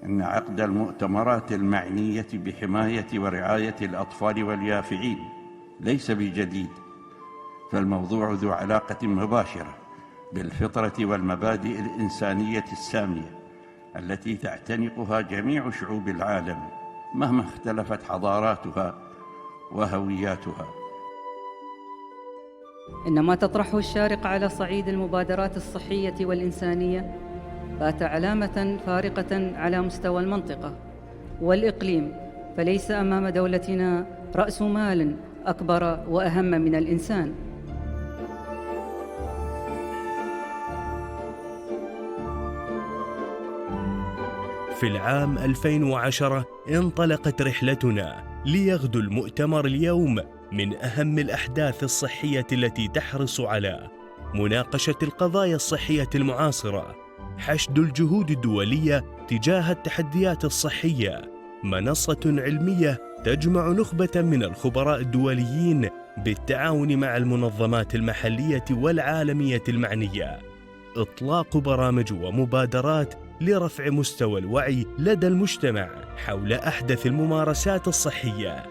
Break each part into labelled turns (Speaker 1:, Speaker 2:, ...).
Speaker 1: إن عقد المؤتمرات المعنية بحماية ورعاية الأطفال واليافعين ليس بجديد، فالموضوع ذو علاقة مباشرة بالفطرة والمبادئ الإنسانية السامية التي تعتنقها جميع شعوب العالم مهما اختلفت حضاراتها وهوياتها.
Speaker 2: إن ما تطرحه الشارقة على صعيد المبادرات الصحية والإنسانية بات علامة فارقة على مستوى المنطقة والإقليم، فليس أمام دولتنا رأس مال أكبر وأهم من الإنسان.
Speaker 3: في العام 2010 انطلقت رحلتنا ليغدو المؤتمر اليوم من أهم الأحداث الصحية التي تحرص على مناقشة القضايا الصحية المعاصرة، حشد الجهود الدولية تجاه التحديات الصحية، منصة علمية تجمع نخبة من الخبراء الدوليين بالتعاون مع المنظمات المحلية والعالمية المعنية، إطلاق برامج ومبادرات لرفع مستوى الوعي لدى المجتمع حول أحدث الممارسات الصحية،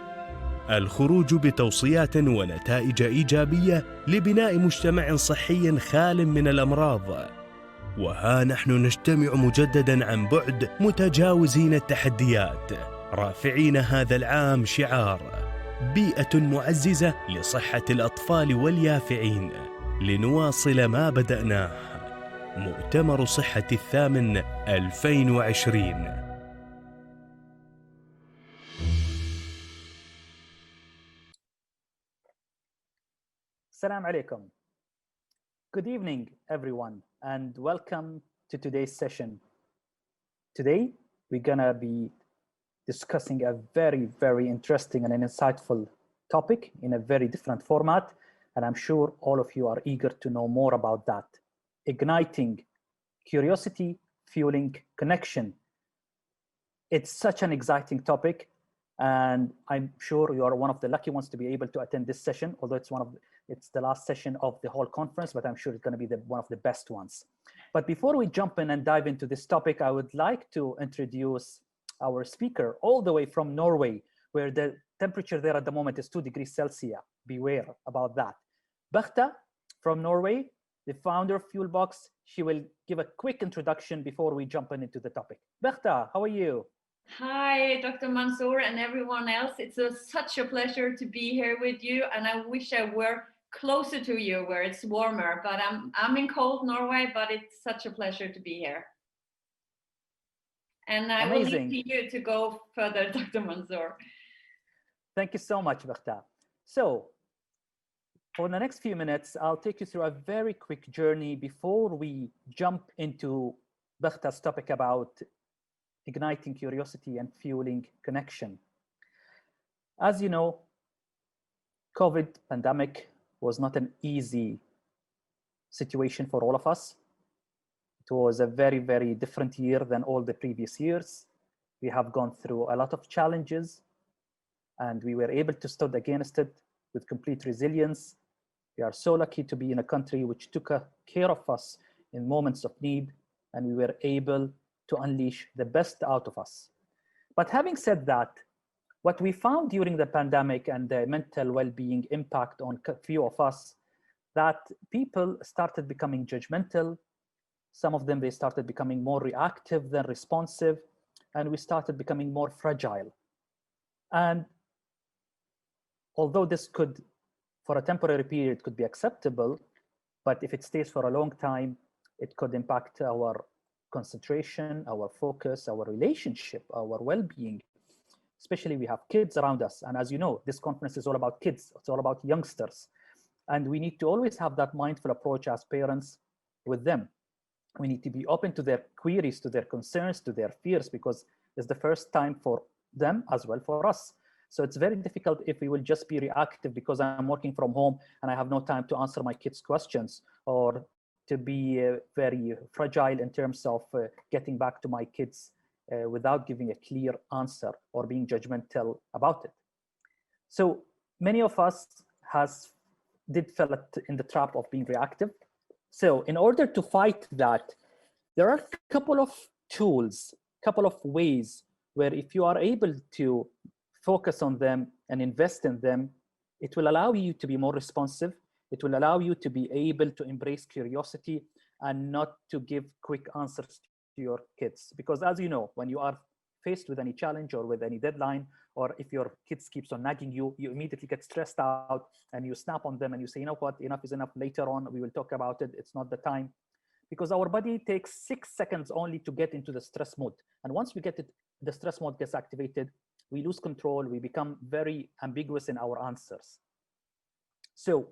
Speaker 3: الخروج بتوصيات ونتائج إيجابية لبناء مجتمع صحي خال من الأمراض. وها نحن نجتمع مجدداً عن بعد متجاوزين التحديات، رافعين هذا العام شعار بيئة معززة لصحة الأطفال واليافعين، لنواصل ما بدأناه. مؤتمر صحة الثامن 2020.
Speaker 4: Assalamu alaikum. Good evening, everyone, and welcome to today's session. Today, we're gonna be discussing a very interesting and an insightful topic in a very different format, and I'm sure all of you are eager to know more about that. Igniting curiosity, fueling connection. It's such an exciting topic, and I'm sure you are one of the lucky ones to be able to attend this session, although it's the last session of the whole conference, but I'm sure it's going to be one of the best ones. But before we jump in and dive into this topic, I would like to introduce our speaker all the way from Norway, where the temperature there at the moment is 2 degrees Celsius. Beware about that. Bertha from Norway, the founder of Fuelbox. She will give a quick introduction before we jump into the topic. Bertha, how are you?
Speaker 5: Hi, Dr. Mansour and everyone else. It's such a pleasure to be here with you, and I wish I were closer to you where it's warmer, but I'm in cold Norway, but it's such a pleasure to be here. And I will leave to you to go further, Dr. Mansour.
Speaker 4: Thank you so much, Bertha. So for the next few minutes, I'll take you through a very quick journey before we jump into Bertha's topic about igniting curiosity and fueling connection. As you know, COVID pandemic was not an easy situation for all of us. It was a very different year than all the previous years. We have gone through a lot of challenges, and we were able to stand against it with complete resilience. We are so lucky to be in a country which took care of us in moments of need, and we were able to unleash the best out of us. But having said that, what we found during the pandemic and the mental well-being impact on a few of us, that people started becoming judgmental. Some of them, they started becoming more reactive than responsive, and we started becoming more fragile. And although this could, for a temporary period, could be acceptable, but if it stays for a long time, it could impact our concentration, our focus, our relationship, our well-being. Especially we have kids around us. And as you know, this conference is all about kids. It's all about youngsters. And we need to always have that mindful approach as parents with them. We need to be open to their queries, to their concerns, to their fears, because it's the first time for them as well for us. So it's very difficult if we will just be reactive because I'm working from home and I have no time to answer my kids' questions, or to be very fragile in terms of getting back to my kids without giving a clear answer or being judgmental about it. So many of us did fall in the trap of being reactive. So in order to fight that, there are a couple of tools couple of ways where if you are able to focus on them and invest in them, it will allow you to be more responsive. It will allow you to be able to embrace curiosity and not to give quick answers to your kids. Because as you know, when you are faced with any challenge or with any deadline, or if your kids keeps on nagging you, you immediately get stressed out and you snap on them and you say, you know what, enough is enough, later on, we will talk about it, it's not the time. Because our body takes 6 seconds only to get into the stress mode. And once we get it, the stress mode gets activated, we lose control, we become very ambiguous in our answers. So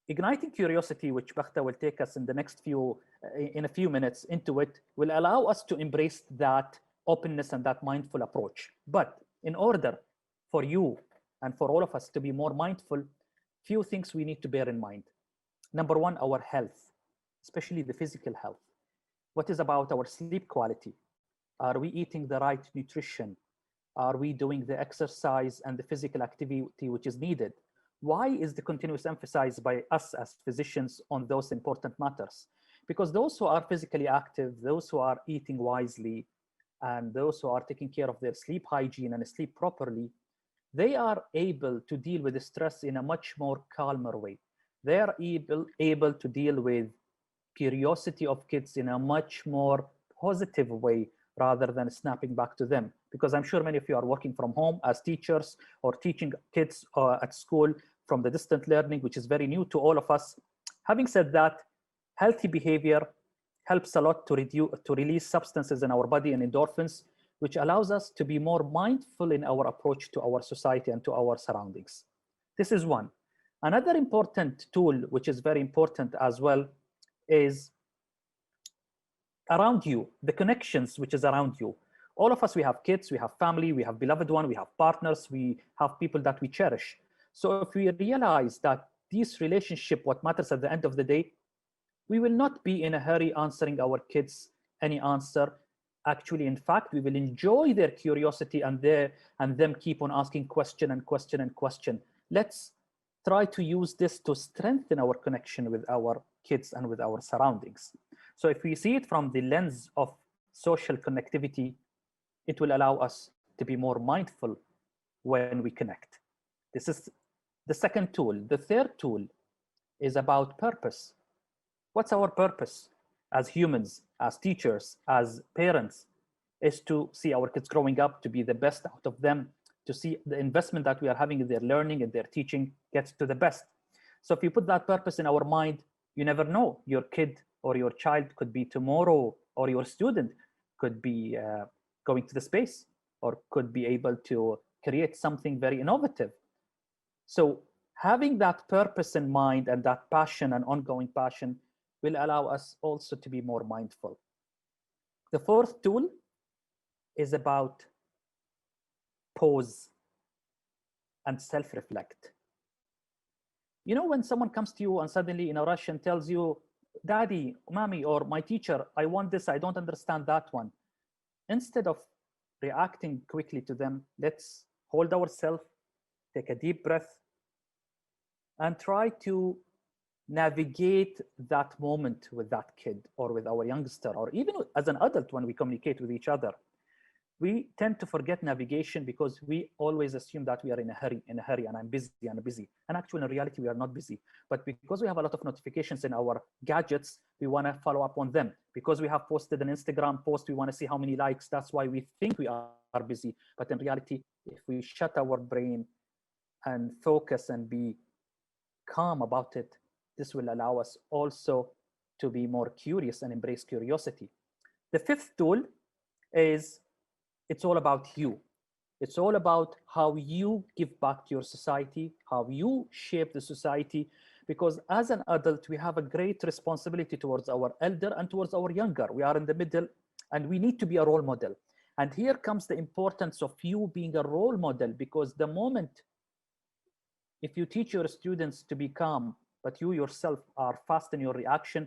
Speaker 4: igniting curiosity, which Bakhta will take us in the next in a few minutes into it, will allow us to embrace that openness and that mindful approach. But in order for you and for all of us to be more mindful, few things we need to bear in mind. Number one, our health, especially the physical health. What is about our sleep quality? Are we eating the right nutrition? Are we doing the exercise and the physical activity which is needed? Why is the continuous emphasis by us as physicians on those important matters? Because those who are physically active, those who are eating wisely, and those who are taking care of their sleep hygiene and sleep properly, they are able to deal with the stress in a much more calmer way. They are able to deal with curiosity of kids in a much more positive way rather than snapping back to them. Because I'm sure many of you are working from home as teachers or teaching kids at school from the distant learning, which is very new to all of us. Having said that, healthy behavior helps a lot to release substances in our body and endorphins, which allows us to be more mindful in our approach to our society and to our surroundings. This is one. Another important tool, which is very important as well, is around you, the connections which is around you. All of us, we have kids, we have family, we have beloved one, we have partners, we have people that we cherish. So if we realize that this relationship, what matters at the end of the day, we will not be in a hurry answering our kids any answer. Actually, in fact, we will enjoy their curiosity and them keep on asking question and question and question. Let's try to use this to strengthen our connection with our kids and with our surroundings. So if we see it from the lens of social connectivity, it will allow us to be more mindful when we connect. This is the second tool. The third tool is about purpose. What's our purpose as humans, as teachers, as parents? Is to see our kids growing up, to be the best out of them, to see the investment that we are having in their learning and their teaching gets to the best. So if you put that purpose in our mind, you never know, your kid or your child could be tomorrow, or your student could be going to the space, or could be able to create something very innovative. So having that purpose in mind and that passion and ongoing passion will allow us also to be more mindful. The fourth tool is about pause and self-reflect. You know, when someone comes to you and suddenly in a rush and tells you, Daddy, Mommy, or my teacher, I want this, I don't understand that one. Instead of reacting quickly to them, let's hold ourselves, take a deep breath, and try to navigate that moment with that kid or with our youngster, or even as an adult when we communicate with each other. We tend to forget navigation because we always assume that we are in a hurry, and I'm busy. And actually, in reality, we are not busy. But because we have a lot of notifications in our gadgets, we want to follow up on them. Because we have posted an Instagram post, we want to see how many likes. That's why we think we are busy. But in reality, if we shut our brain and focus and be calm about it, this will allow us also to be more curious and embrace curiosity. The fifth tool is, it's all about you. It's all about how you give back to your society, how you shape the society, because as an adult, we have a great responsibility towards our elder and towards our younger. We are in the middle and we need to be a role model. And here comes the importance of you being a role model, because the moment if you teach your students to be calm, but you yourself are fast in your reaction,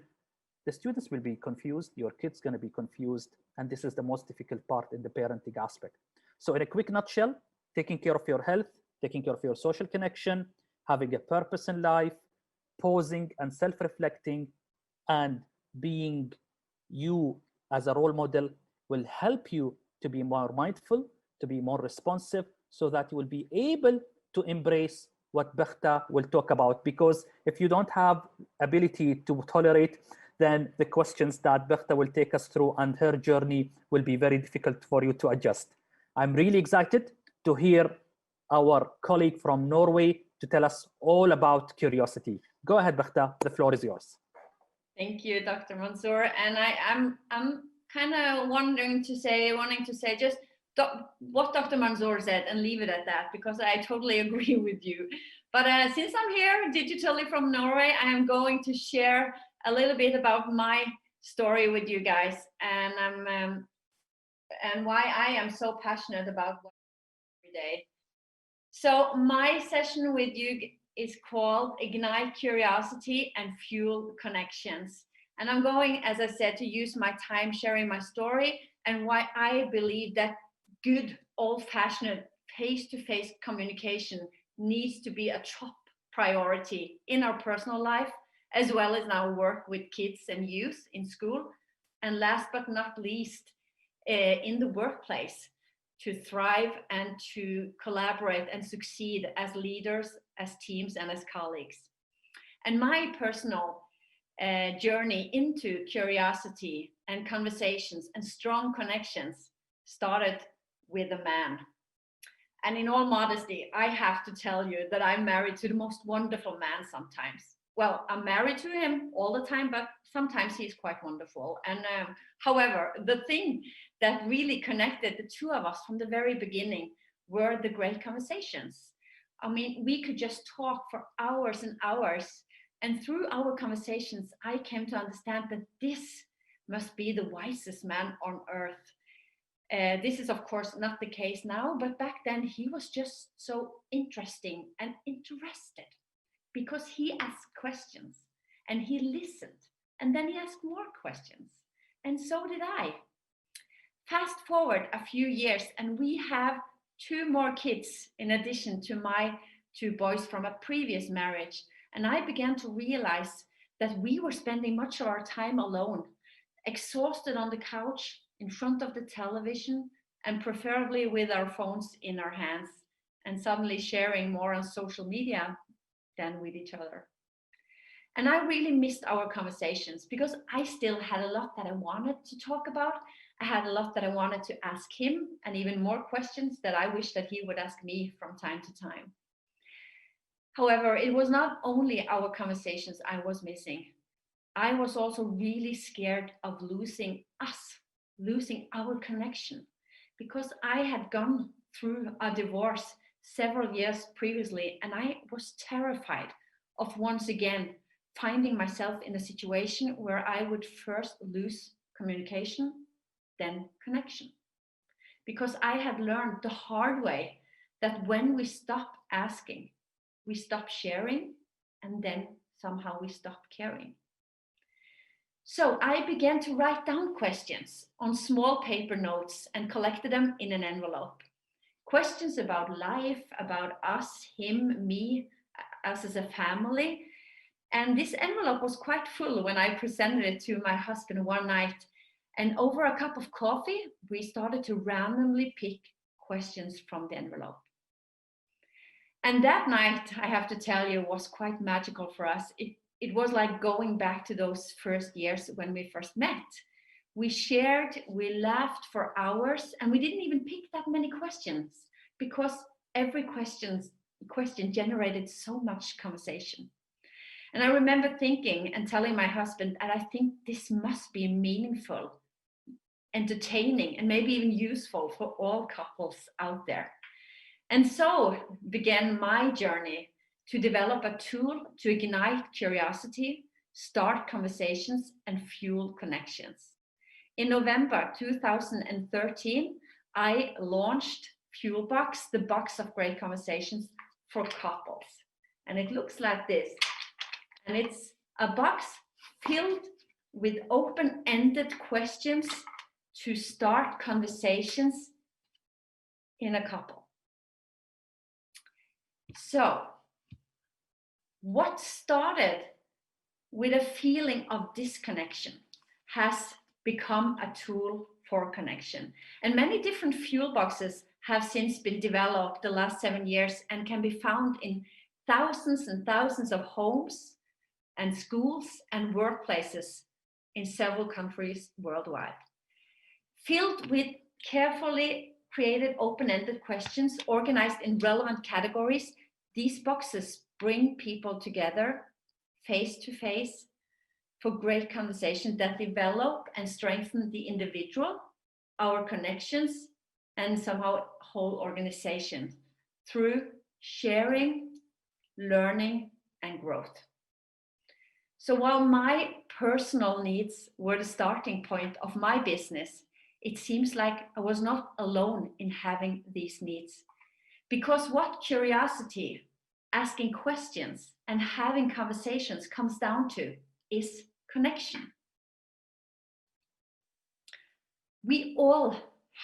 Speaker 4: the students will be confused, your kid's going to be confused, and this is the most difficult part in the parenting aspect. So in a quick nutshell, taking care of your health, taking care of your social connection, having a purpose in life, pausing and self-reflecting, and being you as a role model will help you to be more mindful, to be more responsive, so that you will be able to embrace what Bakhta will talk about. Because if you don't have ability to tolerate, then the questions that Bakhta will take us through and her journey will be very difficult for you to adjust. I'm really excited to hear our colleague from Norway to tell us all about curiosity. Go ahead, Bakhta, the floor is yours.
Speaker 5: Thank you, Dr. Mansour. And I'm kind of wanting to say just what Dr. Mansour said and leave it at that, because I totally agree with you. But since I'm here digitally from Norway, I am going to share a little bit about my story with you guys, and why I am so passionate about what I do every day. So my session with you is called Ignite Curiosity and Fuel Connections. And I'm going, as I said, to use my time sharing my story and why I believe that good old-fashioned face-to-face communication needs to be a top priority in our personal life, as well as in our work with kids and youth in school. And last but not least, in the workplace, to thrive and to collaborate and succeed as leaders, as teams, and as colleagues. And my personal journey into curiosity and conversations and strong connections started with a man. And in all modesty, I have to tell you that I'm married to the most wonderful man sometimes. Well, I'm married to him all the time, but sometimes he's quite wonderful. And however, the thing that really connected the two of us from the very beginning were the great conversations. I mean, we could just talk for hours and hours. And through our conversations, I came to understand that this must be the wisest man on earth. This is, of course, not the case now, but back then he was just so interesting and interested, because he asked questions and he listened, and then he asked more questions, and so did I. Fast forward a few years, and we have 2 more kids in addition to my 2 boys from a previous marriage. And I began to realize that we were spending much of our time alone, exhausted on the couch, in front of the television, and preferably with our phones in our hands, and suddenly sharing more on social media than with each other. And I really missed our conversations, because I still had a lot that I wanted to talk about. I had a lot that I wanted to ask him, and even more questions that I wish that he would ask me from time to time. However, it was not only our conversations I was missing. I was also really scared of losing us, losing our connection, because I had gone through a divorce several years previously, and I was terrified of once again finding myself in a situation where I would first lose communication, then connection. Because I had learned the hard way that when we stop asking, we stop sharing, and then somehow we stop caring. So I began to write down questions on small paper notes and collected them in an envelope. Questions about life, about us, him, me, us as a family. And this envelope was quite full when I presented it to my husband one night. And over a cup of coffee, we started to randomly pick questions from the envelope. And that night, I have to tell you, was quite magical for us. It was like going back to those first years when we first met. We shared, we laughed for hours, and we didn't even pick that many questions, because every question generated so much conversation. And I remember thinking and telling my husband, and I think this must be meaningful, entertaining, and maybe even useful for all couples out there. And so began my journey to develop a tool to ignite curiosity, start conversations, and fuel connections. In November 2013, I launched FuelBox, the box of great conversations for couples. And it looks like this. And it's a box filled with open-ended questions to start conversations in a couple. So, what started with a feeling of disconnection has become a tool for connection. And many different fuel boxes have since been developed the last 7 years and can be found in thousands and thousands of homes and schools and workplaces in several countries worldwide. Filled with carefully created open-ended questions organized in relevant categories, these boxes bring people together face to face for great conversations that develop and strengthen the individual, our connections, and somehow whole organization through sharing, learning, and growth. So while my personal needs were the starting point of my business, it seems like I was not alone in having these needs. Because what curiosity, asking questions, and having conversations comes down to is connection. We all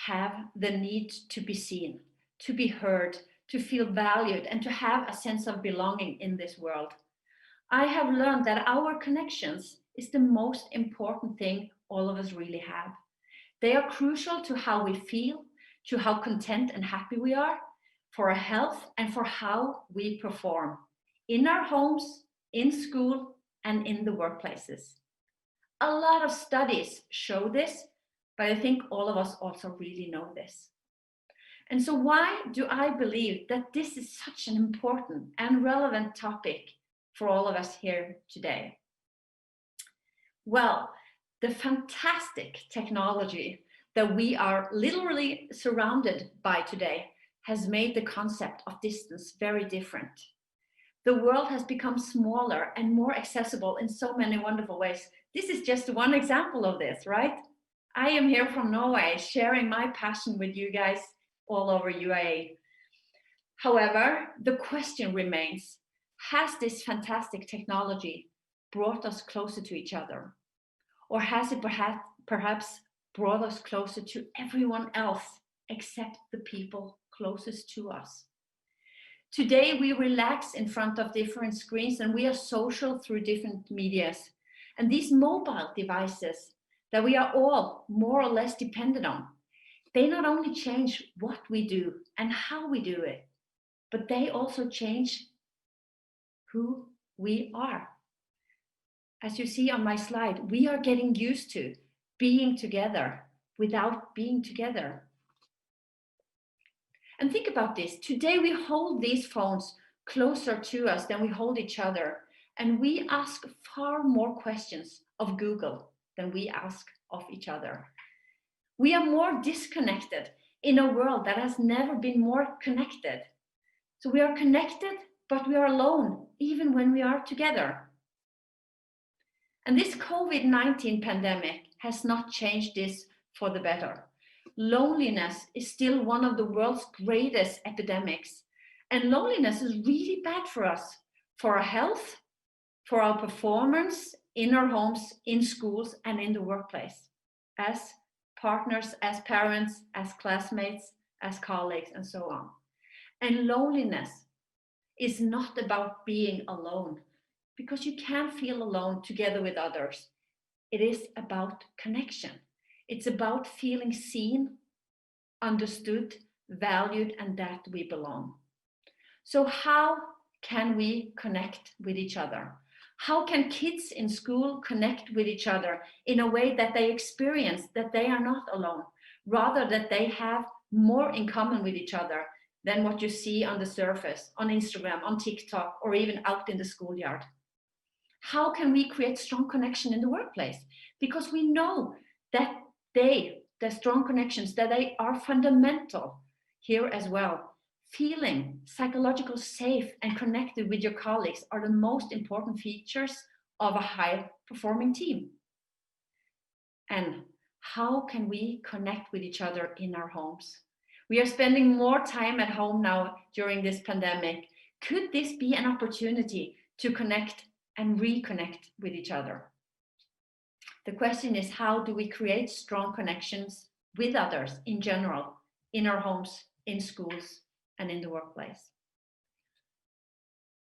Speaker 5: have the need to be seen, to be heard, to feel valued, and to have a sense of belonging in this world. I have learned that our connections is the most important thing all of us really have. They are crucial to how we feel, to how content and happy we are, for our health, and for how we perform in our homes, in school, and in the workplaces. A lot of studies show this, but I think all of us also really know this. And so why do I believe that this is such an important and relevant topic for all of us here today? Well, the fantastic technology that we are literally surrounded by today has made the concept of distance very different. The world has become smaller and more accessible in so many wonderful ways. This is just one example of this, right? I am here from Norway, sharing my passion with you guys all over UAE. However, the question remains, has this fantastic technology brought us closer to each other? Or has it perhaps brought us closer to everyone else except the people closest to us? Today, we relax in front of different screens and we are social through different medias. And these mobile devices that we are all more or less dependent on, they not only change what we do and how we do it, but they also change who we are. As you see on my slide, we are getting used to being together without being together. And think about this. Today we hold these phones closer to us than we hold each other. And we ask far more questions of Google than we ask of each other. We are more disconnected in a world that has never been more connected. So we are connected, but we are alone, even when we are together. And this COVID-19 pandemic has not changed this for the better. Loneliness is still one of the world's greatest epidemics. And loneliness is really bad for us, for our health, for our performance in our homes, in schools, and in the workplace, as partners, as parents, as classmates, as colleagues, and so on. And loneliness is not about being alone, because you can feel alone together with others. It is about connection. It's about feeling seen, understood, valued, and that we belong. So how can we connect with each other? How can kids in school connect with each other in a way that they experience that they are not alone, rather that they have more in common with each other than what you see on the surface, on Instagram, on TikTok, or even out in the schoolyard? How can we create strong connection in the workplace? Because we know that the strong connections, that they are fundamental here as well. Feeling psychological safe and connected with your colleagues are the most important features of a high-performing team. And how can we connect with each other in our homes? We are spending more time at home now during this pandemic. Could this be an opportunity to connect and reconnect with each other? The question is, how do we create strong connections with others in general, in our homes, in schools, and in the workplace?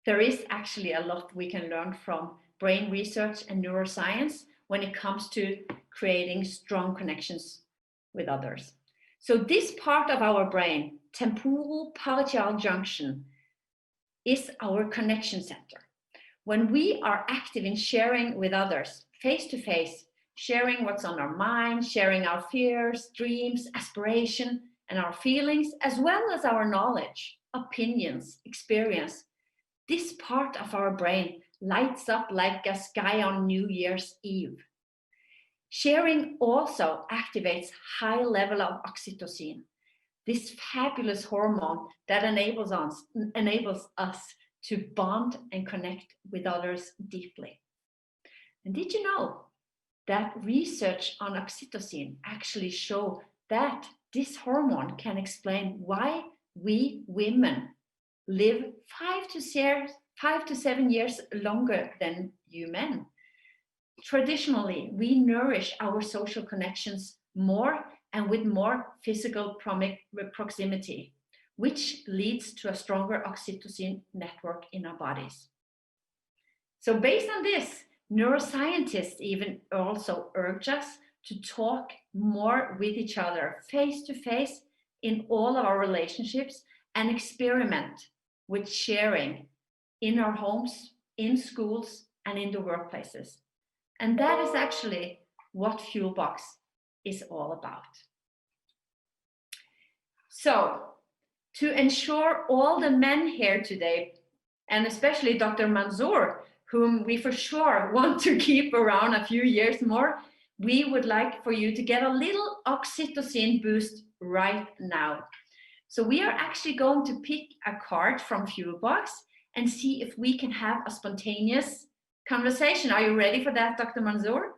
Speaker 5: There is actually a lot we can learn from brain research and neuroscience when it comes to creating strong connections with others. So this part of our brain, temporal parietal junction, is our connection center. When we are active in sharing with others, face to face, sharing what's on our mind, sharing our fears, dreams, aspiration, and our feelings, as well as our knowledge, opinions, experience, this part of our brain lights up like a sky on New Year's Eve. Sharing also activates high level of oxytocin, this fabulous hormone that enables us to bond and connect with others deeply. And did you know that research on oxytocin actually show that this hormone can explain why we women live 5 to 7 years longer than you men? Traditionally, we nourish our social connections more and with more physical proximity, which leads to a stronger oxytocin network in our bodies. So based on this, neuroscientists even also urge us to talk more with each other face to face in all of our relationships and experiment with sharing in our homes, in schools, and in the workplaces. And that is actually what Fuelbox is all about. So, to ensure all the men here today, and especially Dr. Mansour, whom we for sure want to keep around a few years more, we would like for you to get a little oxytocin boost right now. So we are actually going to pick a card from Fuelbox and see if we can have a spontaneous conversation. Are you ready for that, Dr. Mansour?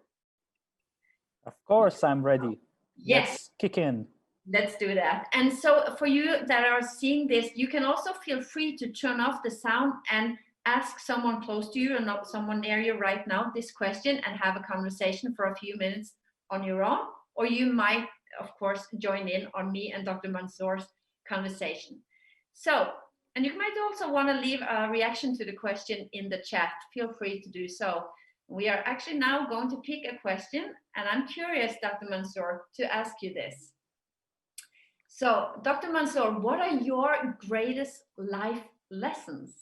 Speaker 4: Of course, I'm ready.
Speaker 5: Yes.
Speaker 4: Let's kick in.
Speaker 5: Let's do that. And so for you that are seeing this, you can also feel free to turn off the sound and ask someone close to you or not someone near you right now this question and have a conversation for a few minutes on your own. Or you might, of course, join in on me and Dr. Mansour's conversation. So, and you might also want to leave a reaction to the question in the chat. Feel free to do so. We are actually now going to pick a question, and I'm curious, Dr. Mansour, to ask you this. So, Dr. Mansour, what are your greatest life lessons?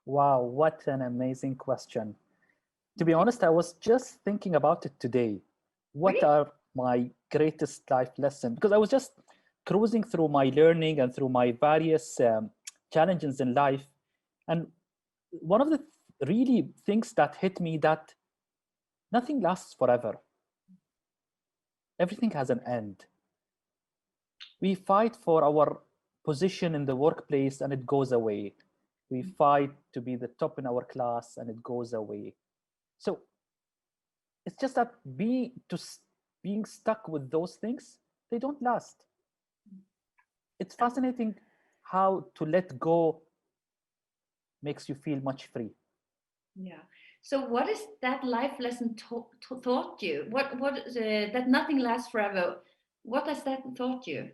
Speaker 4: Wow, what an amazing question. To be honest, I was just thinking about it today. What
Speaker 5: Really?
Speaker 4: are my greatest life lessons? Because I was just cruising through my learning and through my various challenges in life. And one of the really things that hit me that nothing lasts forever. Everything has an end. We fight for our position in the workplace and it goes away. We fight to be the top in our class and it goes away. So it's just that being stuck with those things, they don't last. It's fascinating how to let go makes you feel much free.
Speaker 5: Yeah. So what is that life lesson taught you? What that nothing lasts forever? What has that taught you?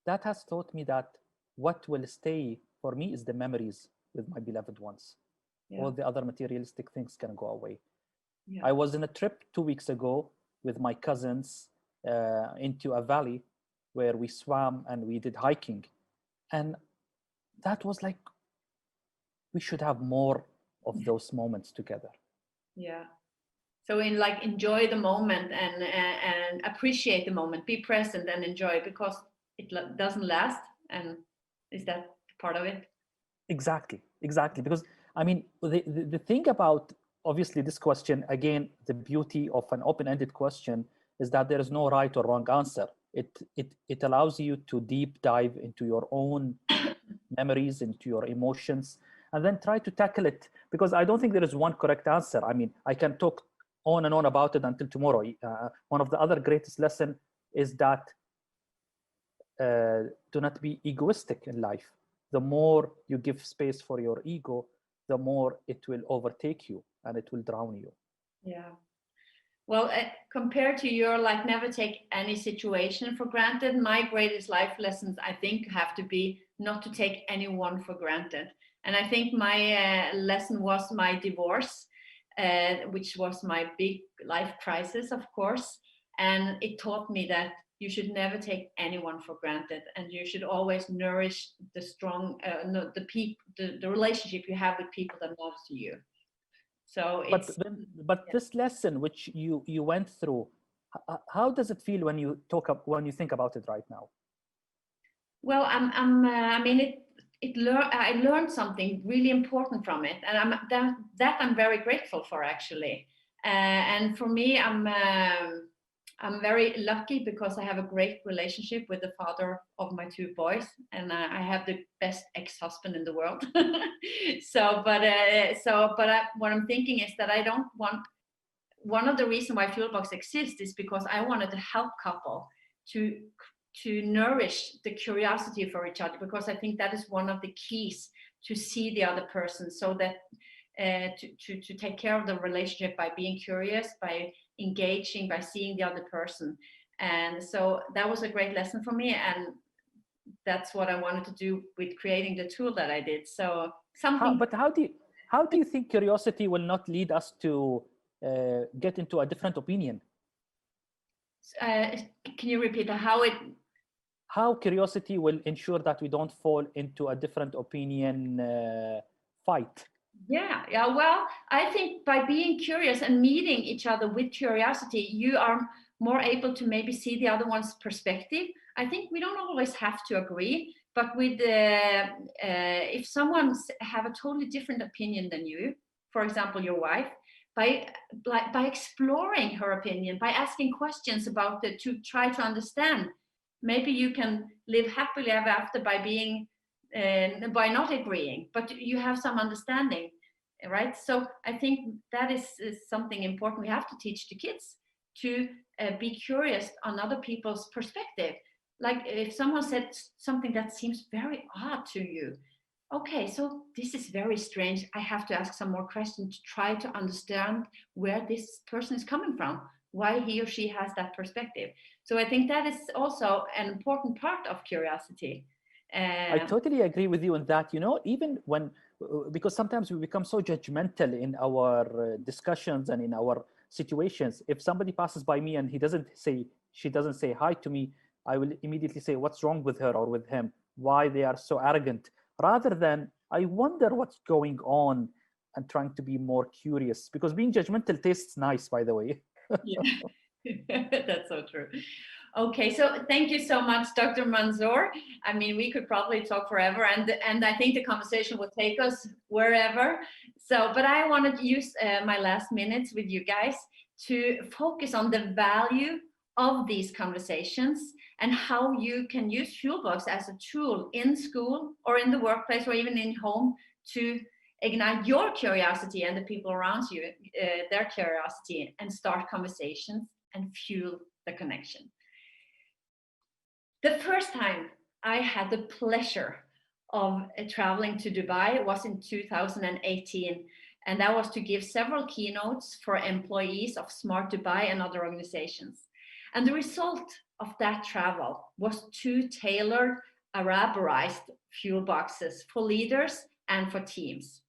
Speaker 4: That has taught me that what will stay for me is the memories with my beloved ones. Yeah. All the other materialistic things can go away. Yeah. I was in a trip 2 weeks ago with my cousins into a valley where we swam and we did hiking. And that was like, we should have more of those moments together.
Speaker 5: Yeah. So in like enjoy the moment and appreciate the moment, be present and enjoy, because it doesn't last. And is that part of it?
Speaker 4: Exactly. Because I mean, the thing about obviously this question, again, the beauty of an open-ended question is that there is no right or wrong answer. It allows you to deep dive into your own memories, into your emotions, and then try to tackle it, because I don't think there is one correct answer. I mean, I can talk on and on about it until tomorrow. One of the other greatest lessons is that do not be egoistic in life. The more you give space for your ego, the more it will overtake you and it will drown you.
Speaker 5: Yeah. Well, compared to your like never take any situation for granted, my greatest life lessons, I think, have to be not to take anyone for granted. And I think my lesson was my divorce. which was my big life crisis, of course. And it taught me that you should never take anyone for granted, and you should always nourish the strong, the relationship you have with people that matters to you. So it's.
Speaker 4: But this lesson which you went through, how does it feel when you think about it right now?
Speaker 5: Well, I mean, I learned something really important from it, and I'm very grateful for, actually. And for me, I'm very lucky because I have a great relationship with the father of my two boys, and I have the best ex-husband in the world. What I'm thinking is that I don't want. One of the reasons why Fuelbox exists is because I wanted to help couple to nourish the curiosity for each other, because I think that is one of the keys to see the other person, so that to take care of the relationship by being curious, by engaging, by seeing the other person. And so that was a great lesson for me, and that's what I wanted to do with creating the tool that I did. So something.
Speaker 4: But how do you think curiosity will not lead us to get into a different opinion?
Speaker 5: Can you repeat
Speaker 4: how curiosity will ensure that we don't fall into a different opinion fight?
Speaker 5: Yeah. Well, I think by being curious and meeting each other with curiosity, you are more able to maybe see the other one's perspective. I think we don't always have to agree, but with if someone have a totally different opinion than you, for example, your wife, by exploring her opinion, by asking questions about it to try to understand, maybe you can live happily ever after by not agreeing, but you have some understanding, right? So I think that is something important we have to teach the kids, to be curious on other people's perspective. Like if someone said something that seems very odd to you, okay, so this is very strange. I have to ask some more questions to try to understand where this person is coming from, why he or she has that perspective. So I think that is also an important part of curiosity.
Speaker 4: I totally agree with you on that. Even when, because sometimes we become so judgmental in our discussions and in our situations. If somebody passes by me and she doesn't say hi to me, I will immediately say, what's wrong with her or with him? Why they are so arrogant? Rather than, I wonder what's going on, and trying to be more curious, because being judgmental tastes nice, by the way.
Speaker 5: Yeah, that's so true. Okay, so thank you so much, Dr. Mansour. I mean, we could probably talk forever, and I think the conversation will take us wherever. But I wanted to use my last minutes with you guys to focus on the value of these conversations and how you can use Fuelbox as a tool in school or in the workplace or even in home to ignite your curiosity and the people around you, their curiosity, and start conversations and fuel the connection. The first time I had the pleasure of traveling to Dubai was in 2018, and that was to give several keynotes for employees of Smart Dubai and other organizations. And the result of that travel was 2 tailored Arabized fuel boxes for leaders and for teams.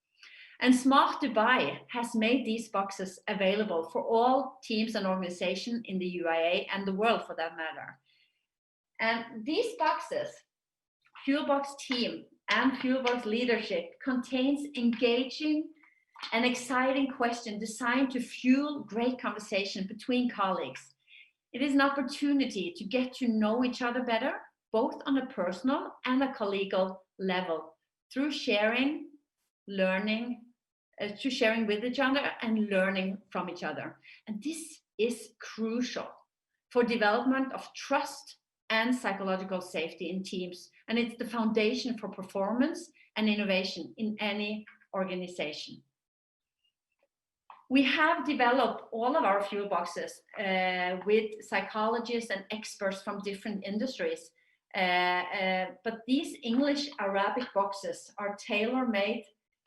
Speaker 5: And Smart Dubai has made these boxes available for all teams and organizations in the UAE and the world for that matter. And these boxes, Fuelbox team and Fuelbox leadership, contains engaging and exciting questions designed to fuel great conversation between colleagues. It is an opportunity to get to know each other better, both on a personal and a collegial level, through sharing, learning, to sharing with each other and learning from each other. And this is crucial for development of trust and psychological safety in teams. And it's the foundation for performance and innovation in any organization. We have developed all of our fuel boxes with psychologists and experts from different industries. But these English Arabic boxes are tailor-made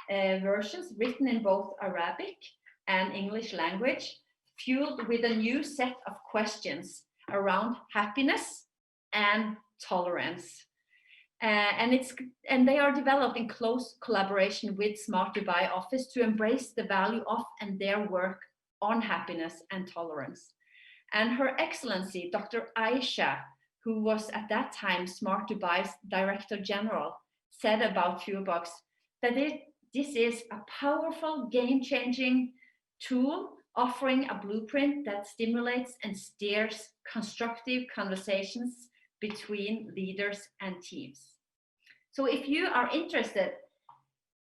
Speaker 5: versions written in both Arabic and English language, fueled with a new set of questions around happiness and tolerance. and they are developed in close collaboration with Smart Dubai office to embrace the value of and their work on happiness and tolerance. And Her Excellency, Dr. Aisha, who was at that time Smart Dubai's Director General, said about Fuelbox that this is a powerful, game-changing tool offering a blueprint that stimulates and steers constructive conversations between leaders and teams. So if you are interested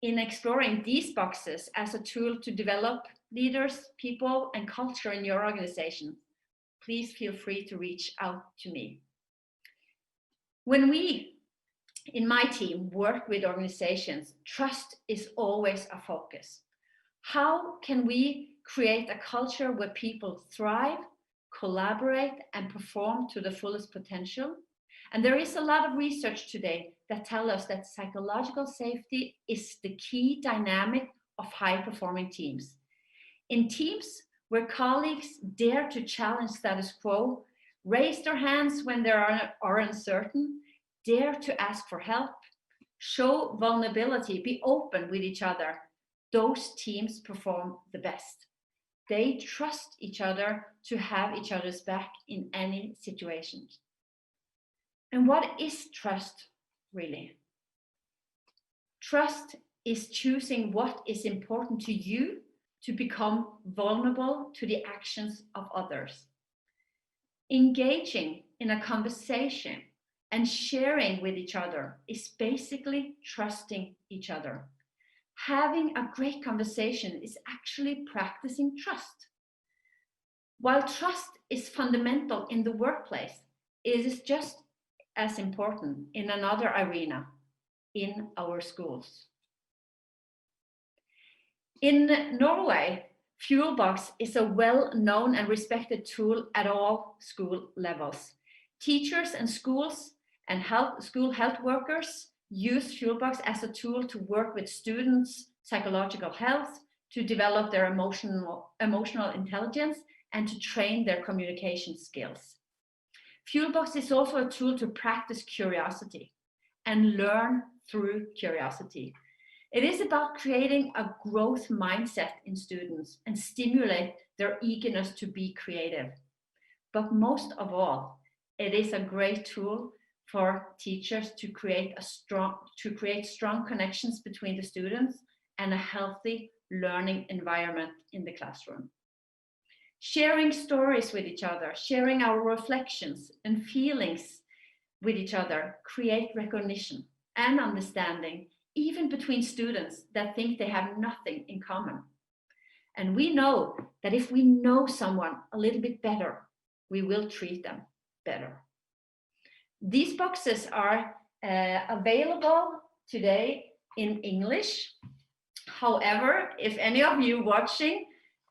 Speaker 5: in exploring these boxes as a tool to develop leaders, people, and culture in your organization, please feel free to reach out to me. When we, in my team, work with organizations, trust is always a focus. How can we create a culture where people thrive, collaborate, and perform to the fullest potential? And there is a lot of research today that tells us that psychological safety is the key dynamic of high-performing teams. In teams where colleagues dare to challenge status quo, raise their hands when they are uncertain, dare to ask for help, show vulnerability, be open with each other, those teams perform the best. They trust each other to have each other's back in any situation. And what is trust, really? Trust is choosing what is important to you to become vulnerable to the actions of others. Engaging in a conversation and sharing with each other is basically trusting each other. Having a great conversation is actually practicing trust. While trust is fundamental in the workplace, it is just as important in another arena, in our schools. In Norway, Fuelbox is a well-known and respected tool at all school levels. Teachers and schools and school health workers use Fuelbox as a tool to work with students' psychological health, to develop their emotional intelligence, and to train their communication skills. Fuelbox is also a tool to practice curiosity and learn through curiosity. It is about creating a growth mindset in students and stimulate their eagerness to be creative. But most of all, it is a great tool for teachers to create strong connections between the students and a healthy learning environment in the classroom. Sharing stories with each other, sharing our reflections and feelings with each other create recognition and understanding, even between students that think they have nothing in common. And we know that if we know someone a little bit better, we will treat them better. These boxes are available today in English. However, if any of you watching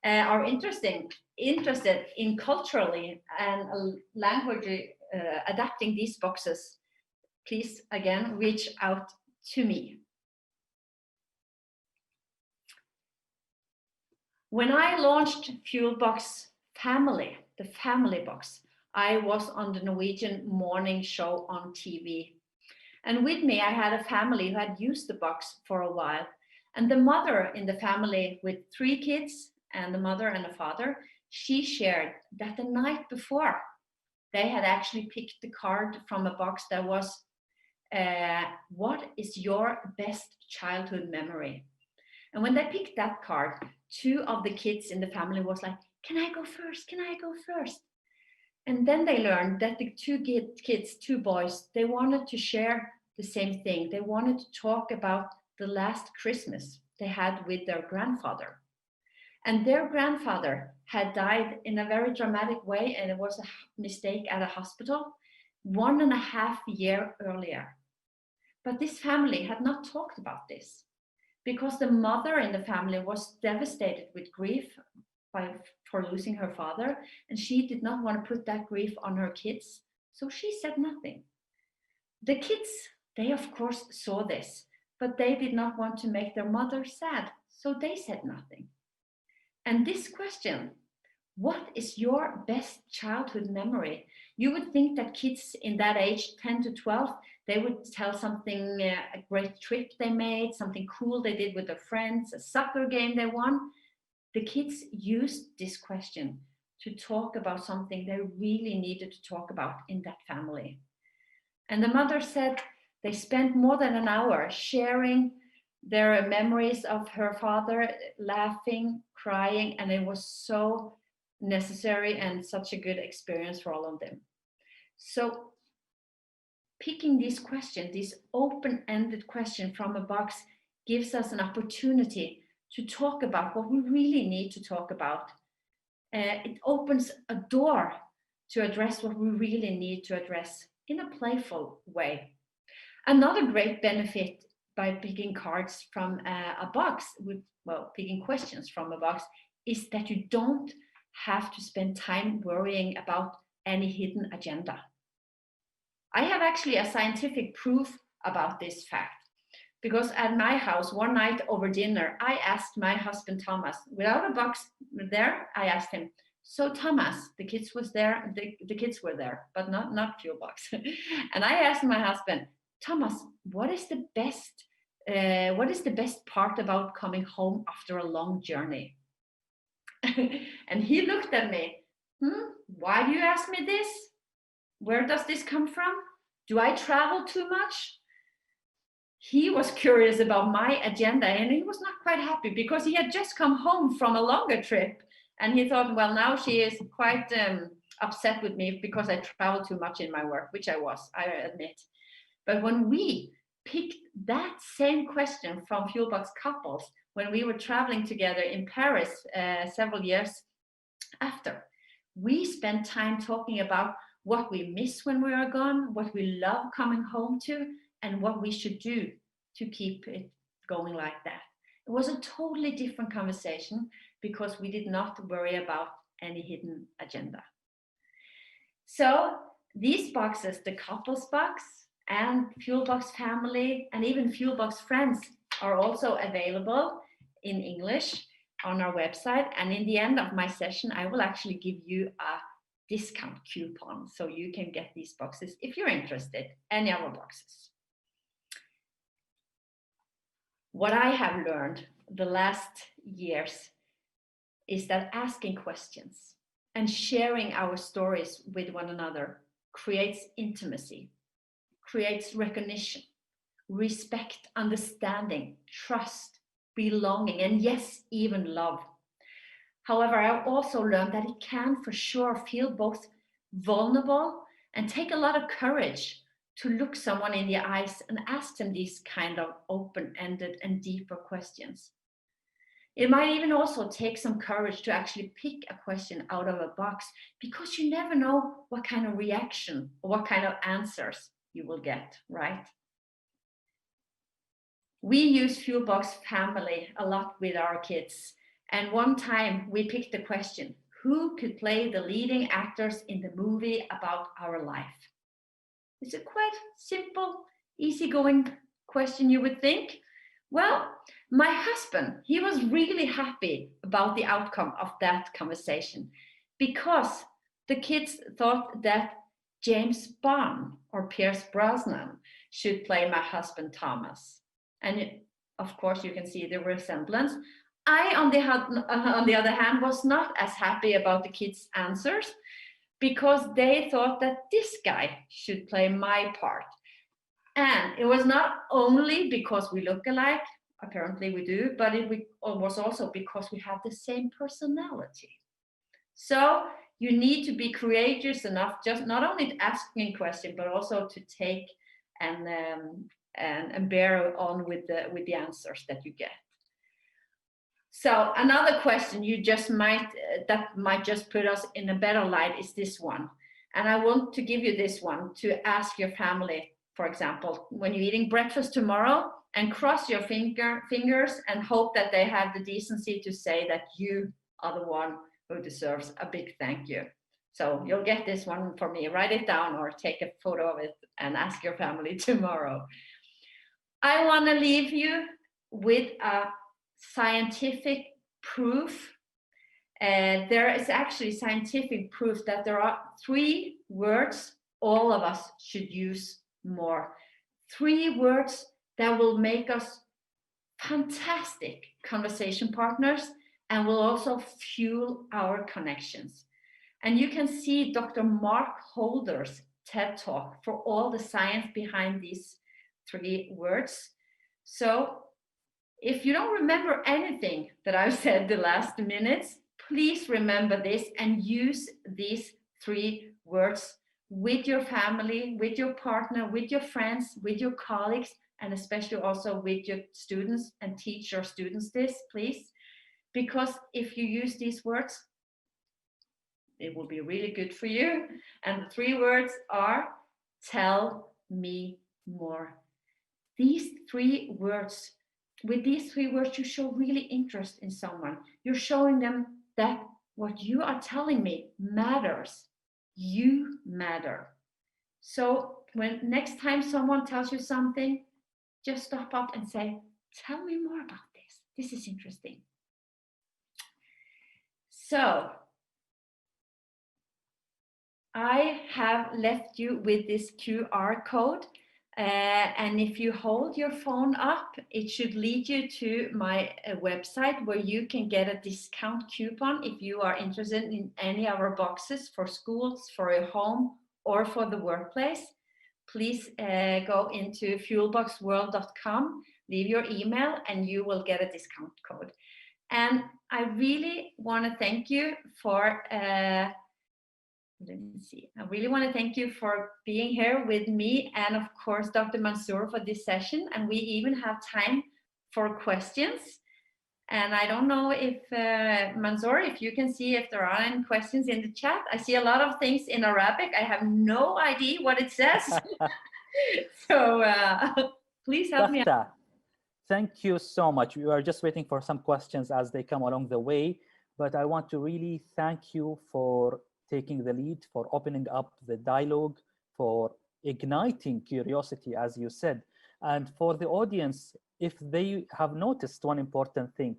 Speaker 5: are interested in culturally and language adapting these boxes, please again reach out to me. When I launched Fuelbox Family, the family box, I was on the Norwegian morning show on TV. And with me, I had a family who had used the box for a while. And the mother in the family with 3 kids, and the mother and the father, she shared that the night before, they had actually picked the card from a box that was, what is your best childhood memory? And when they picked that card, 2 of the kids in the family was like, can I go first? Can I go first? And then they learned that the 2 kids, 2 boys, they wanted to share the same thing. They wanted to talk about the last Christmas they had with their grandfather. And their grandfather had died in a very dramatic way, and it was a mistake at a hospital 1.5 years earlier. But this family had not talked about this because the mother in the family was devastated with grief for losing her father, and she did not want to put that grief on her kids, so she said nothing. The kids, they of course saw this, but they did not want to make their mother sad, so they said nothing. And this question, what is your best childhood memory, You would think that kids in that age, 10 to 12, they would tell something, a great trip they made, something cool they did with their friends, a soccer game they won. The kids used this question to talk about something they really needed to talk about in that family. And the mother said they spent more than an hour sharing their memories of her father, laughing, crying, and it was so necessary and such a good experience for all of them. So picking this question, this open-ended question from a box, gives us an opportunity to talk about what we really need to talk about. It opens a door to address what we really need to address in a playful way. Another great benefit by picking cards from a box, picking questions from a box, is that you don't have to spend time worrying about any hidden agenda. I have actually a scientific proof about this fact, because at my house one night over dinner, I asked my husband Thomas, without a box there, I asked him, so Thomas, the kids were there, but not fuel box. And I asked my husband, Thomas, what is the best part about coming home after a long journey? And he looked at me, why do you ask me this? Where does this come from? Do I travel too much? He was curious about my agenda, and he was not quite happy because he had just come home from a longer trip, and he thought, well, now she is quite upset with me because I travel too much in my work, which I was, I admit. But when we picked that same question from Fuelbox couples, when we were traveling together in Paris several years after, we spent time talking about what we miss when we are gone, what we love coming home to, and what we should do to keep it going like that. It was a totally different conversation because we did not worry about any hidden agenda. So these boxes, the couples box and Fuelbox family and even Fuelbox friends, are also available in English on our website. And in the end of my session, I will actually give you a discount coupon so you can get these boxes if you're interested, any other boxes. What I have learned the last years is that asking questions and sharing our stories with one another creates intimacy, creates recognition, respect, understanding, trust, belonging, and yes, even love. However, I've also learned that it can for sure feel both vulnerable and take a lot of courage to look someone in the eyes and ask them these kind of open-ended and deeper questions. It might even also take some courage to actually pick a question out of a box, because you never know what kind of reaction or what kind of answers you will get, right? We use Fuelbox family a lot with our kids. And one time we picked the question, who could play the leading actors in the movie about our life? It's a quite simple, easygoing question, you would think. Well, my husband, he was really happy about the outcome of that conversation, because the kids thought that James Bond or Pierce Brosnan should play my husband Thomas. And of course, you can see the resemblance. I, on the other hand, was not as happy about the kids' answers, because they thought that this guy should play my part. And it was not only because we look alike, apparently we do, but it was also because we have the same personality. So you need to be courageous enough, just not only to ask a question, but also to take and bear on with the answers that you get. So another question you just that might just put us in a better light is this one. And I want to give you this one to ask your family, for example, when you're eating breakfast tomorrow, and cross your fingers and hope that they have the decency to say that you are the one who deserves a big thank you. So you'll get this one for me. Write it down or take a photo of it and ask your family tomorrow. I want to leave you with a scientific proof There is actually scientific proof that there are 3 words all of us should use more. 3 words that will make us fantastic conversation partners and will also fuel our connections. And you can see Dr. Mark Holder's TED Talk for all the science behind these 3 words. So if you don't remember anything that I've said the last minutes, please remember this and use these 3 words with your family, with your partner, with your friends, with your colleagues, and especially also with your students, and teach your students this, please. Because if you use these words, it will be really good for you. And the 3 words are, tell me more. These 3 words, with these 3 words, you show really interest in someone. You're showing them that what you are telling me matters. You matter. So when next time someone tells you something, just stop up and say, tell me more about this. This is interesting. So I have left you with this QR code. And if you hold your phone up, it should lead you to my website where you can get a discount coupon if you are interested in any of our boxes for schools, for your home, or for the workplace. Please go into fuelboxworld.com, leave your email, and you will get a discount code. And I really want to thank you for I really want to thank you for being here with me and, of course, Dr. Mansour for this session. And we even have time for questions. And I don't know if, Mansour, if you can see if there are any questions in the chat. I see a lot of things in Arabic. I have no idea what it says. So please help me out.
Speaker 4: Thank you so much. We are just waiting for some questions as they come along the way. But I want to really thank you for taking the lead, for opening up the dialogue, for igniting curiosity, as you said. And for the audience, if they have noticed one important thing,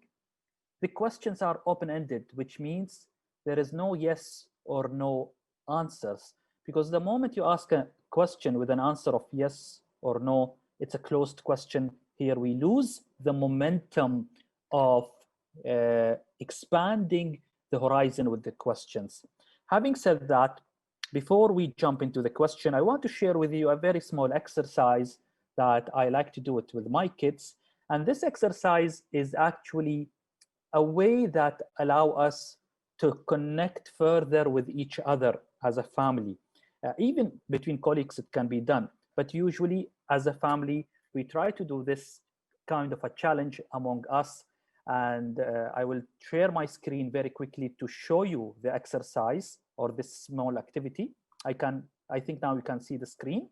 Speaker 4: the questions are open-ended, which means there is no yes or no answers. Because the moment you ask a question with an answer of yes or no, it's a closed question. Here we lose the momentum of expanding the horizon with the questions. Having said that, before we jump into the question, I want to share with you a very small exercise that I like to do it with my kids. And this exercise is actually a way that allow us to connect further with each other as a family. Even between colleagues, it can be done. But usually, as a family, we try to do this kind of a challenge among us. And I will share my screen very quickly to show you the exercise or this small activity. I think now you can see the screen,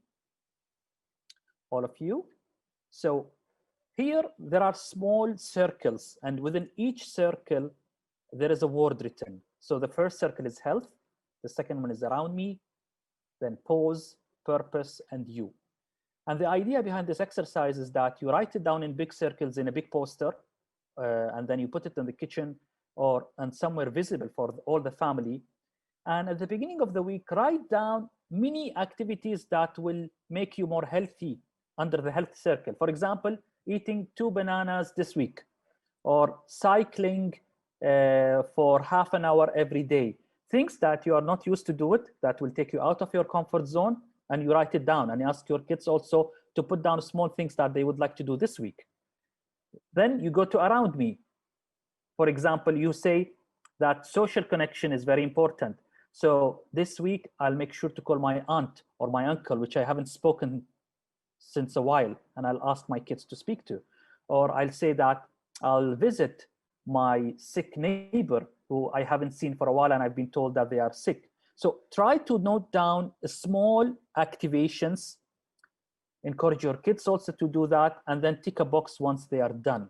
Speaker 4: all of you. So here there are small circles, and within each circle there is a word written. So the first circle is health, the second one is around me, then pause, purpose, and you. And the idea behind this exercise is that you write it down in big circles in a big poster, and then you put it in the kitchen and somewhere visible for all the family. And at the beginning of the week, write down many activities that will make you more healthy under the health circle. For example, eating 2 bananas this week, or cycling for half an hour every day. Things that you are not used to do it, that will take you out of your comfort zone, and you write it down. And you ask your kids also to put down small things that they would like to do this week. Then you go to around me. For example, you say that social connection is very important. So this week, I'll make sure to call my aunt or my uncle, which I haven't spoken since a while, and I'll ask my kids to speak to. Or I'll say that I'll visit my sick neighbor who I haven't seen for a while, and I've been told that they are sick. So try to note down small activations. Encourage your kids also to do that, and then tick a box once they are done,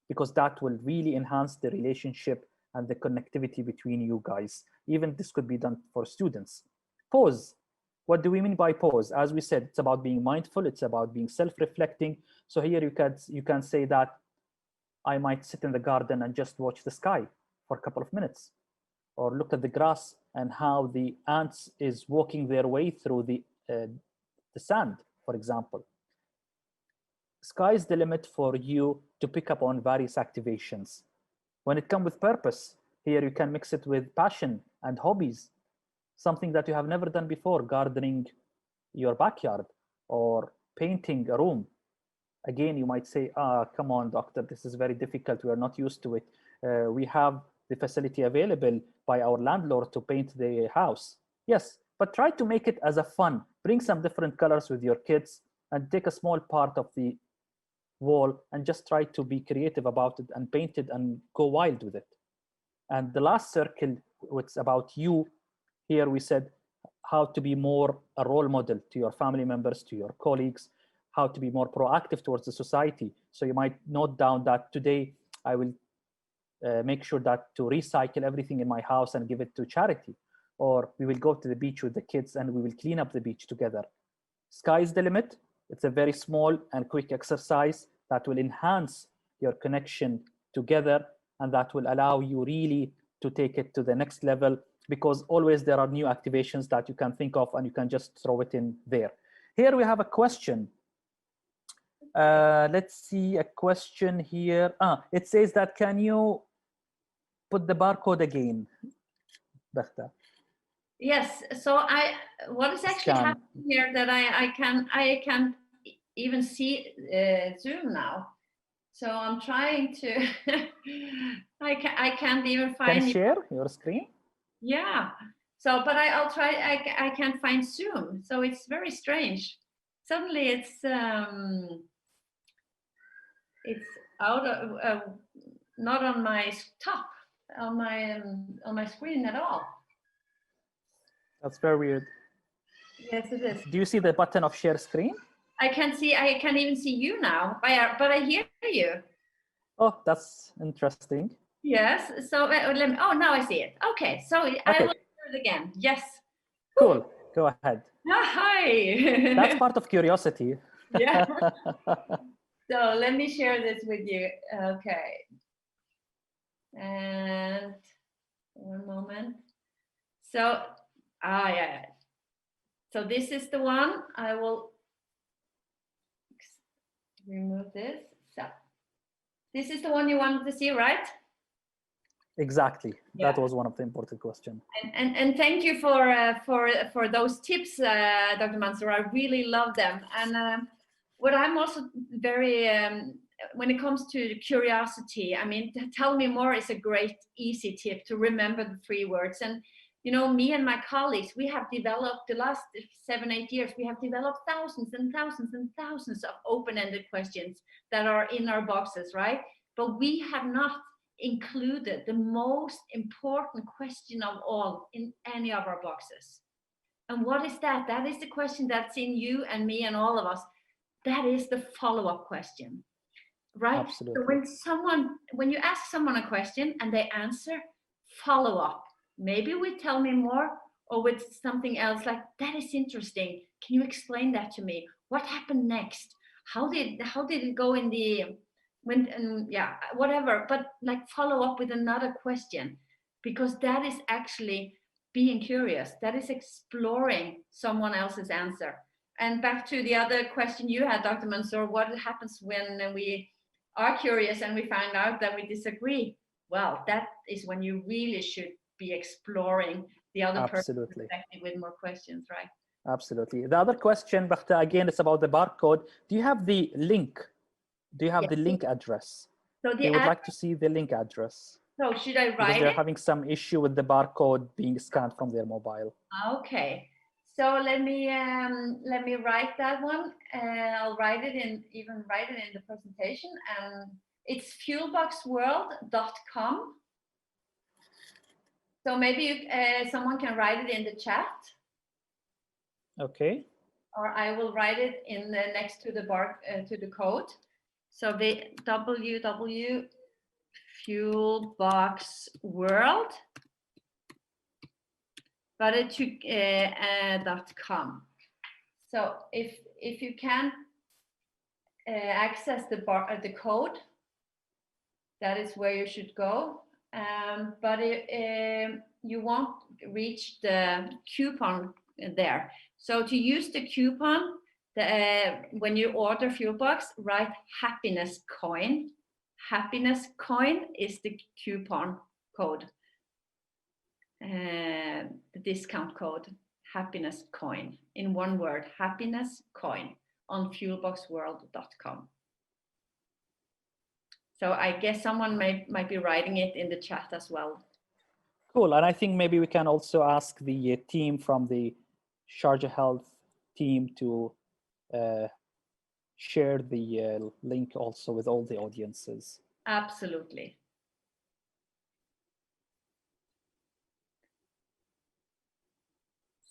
Speaker 4: because that will really enhance the relationship and the connectivity between you guys. Even this could be done for students. Pause. What do we mean by pause? As we said, it's about being mindful. It's about being self-reflecting. So here you can say that I might sit in the garden and just watch the sky for a couple of minutes. or look at the grass and how the ants is walking their way through the sand, for example. Sky's the limit for you to pick up on various activations. When it comes with purpose, here you can mix it with passion and hobbies, something that you have never done before, gardening your backyard or painting a room. Again, you might say, come on, doctor, this is very difficult. We are not used to it. We have the facility available by our landlord to paint the house. Yes, but try to make it as a fun. Bring some different colors with your kids and take a small part of the wall and just try to be creative about it and paint it and go wild with it. And the last circle, it's about you. Here we said how to be more a role model to your family members, to your colleagues, how to be more proactive towards the society. So you might note down that today I will make sure that to recycle everything in my house and give it to charity. Or we will go to the beach with the kids and we will clean up the beach together. Sky's the limit. It's a very small and quick exercise that will enhance your connection together, and that will allow you really to take it to the next level, because always there are new activations that you can think of and you can just throw it in there. Here we have a question. Let's see a question here. It says that, can you put the barcode again, Bakhta?
Speaker 5: Yes. So what is actually happening here that I can't even see Zoom now. So I'm trying to. I can't even find.
Speaker 4: Can you share your screen?
Speaker 5: Yeah. So, but I'll try. I can't find Zoom. So it's very strange. Suddenly it's out of not on my top on my screen at all.
Speaker 4: That's very weird.
Speaker 5: Yes, it is.
Speaker 4: Do you see the button of share screen?
Speaker 5: I can't even see you now, but I hear you.
Speaker 4: Oh, that's interesting.
Speaker 5: Yes. So let me. Oh, now I see it. Okay. So I will do it again. Yes.
Speaker 4: Cool. Go ahead.
Speaker 5: Hi.
Speaker 4: That's part of curiosity.
Speaker 5: Yeah. So let me share this with you. Okay. And one moment. So yeah. So this is the one. I will remove this. So this is the one you wanted to see, right?
Speaker 4: Exactly.
Speaker 5: Yeah.
Speaker 4: That was one of the important questions.
Speaker 5: And thank you for those tips, Dr. Mansour. I really love them. And what I'm also very when it comes to curiosity, I mean, tell me more is a great easy tip to remember the 3 words. And you know, me and my colleagues, we have developed the last 7-8 years, we have developed thousands and thousands and thousands of open-ended questions that are in our boxes, right? But we have not included the most important question of all in any of our boxes. And what is that? That is the question that's in you and me and all of us. That is the follow-up question, right?
Speaker 4: Absolutely.
Speaker 5: So when you ask someone a question and they answer, follow up. Maybe with tell me more, or with something else like, that is interesting. Can you explain that to me? What happened next? How did it go in the yeah, whatever. But like follow up with another question, because that is actually being curious. That is exploring someone else's answer. And back to the other question you had, Dr. Mansour, what happens when we are curious and we find out that we disagree? Well, that is when you really should be exploring the other person's perspective with more questions, right?
Speaker 4: Absolutely. The other question, Bakhta, again, is about the barcode. Do you have the link? Do you have the link address? So they would like to see the link address.
Speaker 5: So should I write
Speaker 4: because they're having some issue with the barcode being scanned from their mobile.
Speaker 5: Okay. So let me write that one. I'll write it in the presentation. It's fuelboxworld.com. So maybe someone can write it in the chat.
Speaker 4: Okay.
Speaker 5: Or I will write it in the next to the to the code. So the www.fuelboxworld, but .com. So if you can access the code, that is where you should go. But you won't reach the coupon there. So to use the coupon, when you order Fuelbox, write happiness coin. Happiness coin is the coupon code, the discount code, happiness coin, in one word, happiness coin, on fuelboxworld.com. So I guess someone might be writing it in the chat as well.
Speaker 4: Cool, and I think maybe we can also ask the team from the Sharjah Health team to share the link also with all the audiences.
Speaker 5: Absolutely.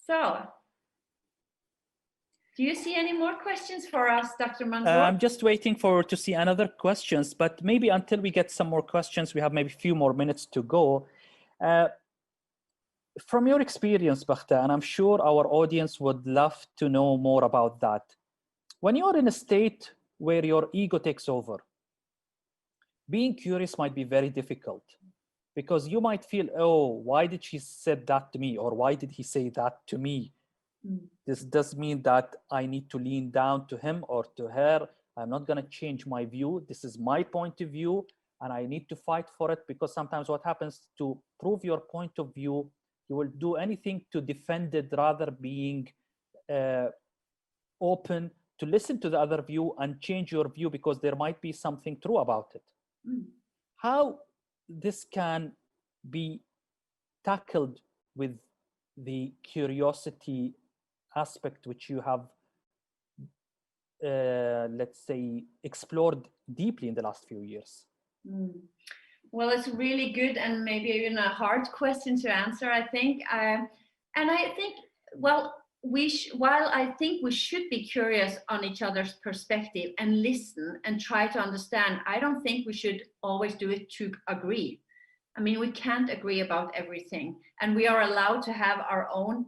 Speaker 5: So, do you see any more questions for us, Dr. Mansour?
Speaker 4: I'm just waiting to see another questions, but maybe until we get some more questions, we have maybe a few more minutes to go. From your experience, Bakhta, and I'm sure our audience would love to know more about that. When you're in a state where your ego takes over, being curious might be very difficult, because you might feel, oh, why did she say that to me? Or why did he say that to me? This does mean that I need to lean down to him or to her. I'm not going to change my view. This is my point of view, and I need to fight for it, because sometimes what happens, to prove your point of view, you will do anything to defend it, rather being open to listen to the other view and change your view, because there might be something true about it. How this can be tackled with the curiosity aspect, which you have, let's say, explored deeply in the last few years?
Speaker 5: Well, it's really good and maybe even a hard question to answer, I think. And I think, well, while I think we should be curious on each other's perspective and listen and try to understand, I don't think we should always do it to agree. I mean, we can't agree about everything, and we are allowed to have our own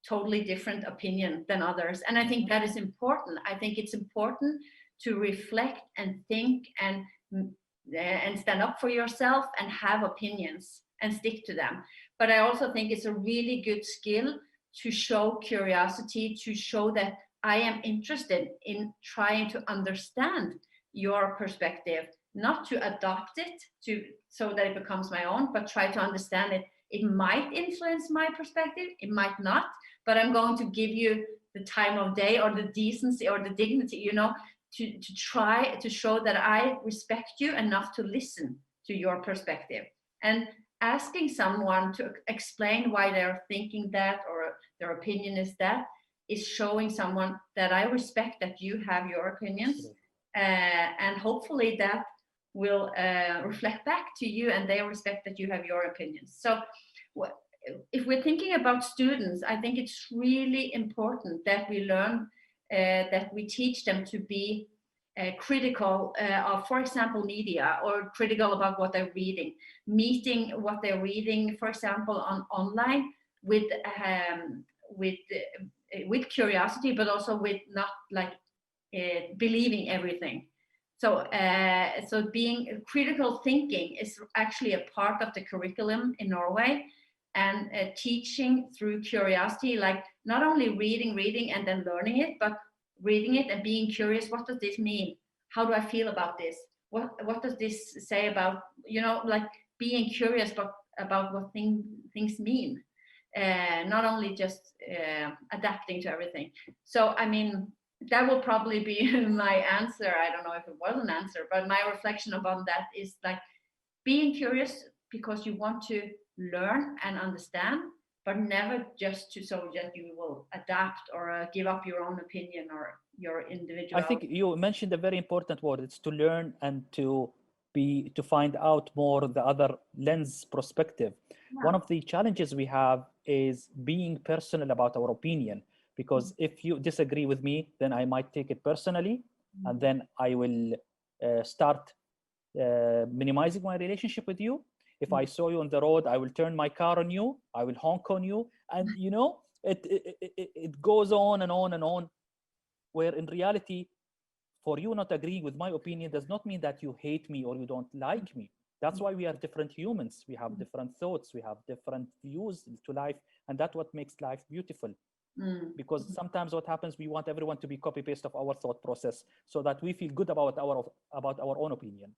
Speaker 5: totally different opinion than others. And I think that is important. I think it's important to reflect and think and stand up for yourself and have opinions and stick to them. But I also think it's a really good skill to show curiosity, to show that I am interested in trying to understand your perspective, not to adopt it so that it becomes my own, but try to understand it. It might influence my perspective, it might not, but I'm going to give you the time of day or the decency or the dignity, you know, to try to show that I respect you enough to listen to your perspective. And asking someone to explain why they're thinking that or their opinion is that is showing someone that I respect that you have your opinions, and hopefully that will reflect back to you and they respect that you have your opinions. So if we're thinking about students, I think it's really important that we learn, that we teach them to be critical of, for example, media, or critical about what they're reading, meeting what they're reading, for example, online with curiosity, but also with not like believing everything. So so being critical thinking is actually a part of the curriculum in Norway, and teaching through curiosity, like not only reading and then learning it, but reading it and being curious. What does this mean? How do I feel about this? What does this say about, you know, like being curious about what things mean, not only just adapting to everything. So I mean, that will probably be my answer. I don't know if it was an answer, but my reflection upon that is like being curious because you want to learn and understand, but never just so that you will adapt or give up your own opinion or your individual.
Speaker 4: I think you mentioned a very important word. It's to learn and to find out more the other lens perspective. Yeah. One of the challenges we have is being personal about our opinion, because if you disagree with me, then I might take it personally, and then I will start minimizing my relationship with you. If I saw you on the road, I will turn my car on you, I will honk on you, and you know, it goes on and on and on, where in reality, for you not agreeing with my opinion does not mean that you hate me or you don't like me. That's why we are different humans. We have different thoughts, we have different views to life, and that's what makes life beautiful. Because sometimes what happens, we want everyone to be copy paste of our thought process so that we feel good about our own opinion.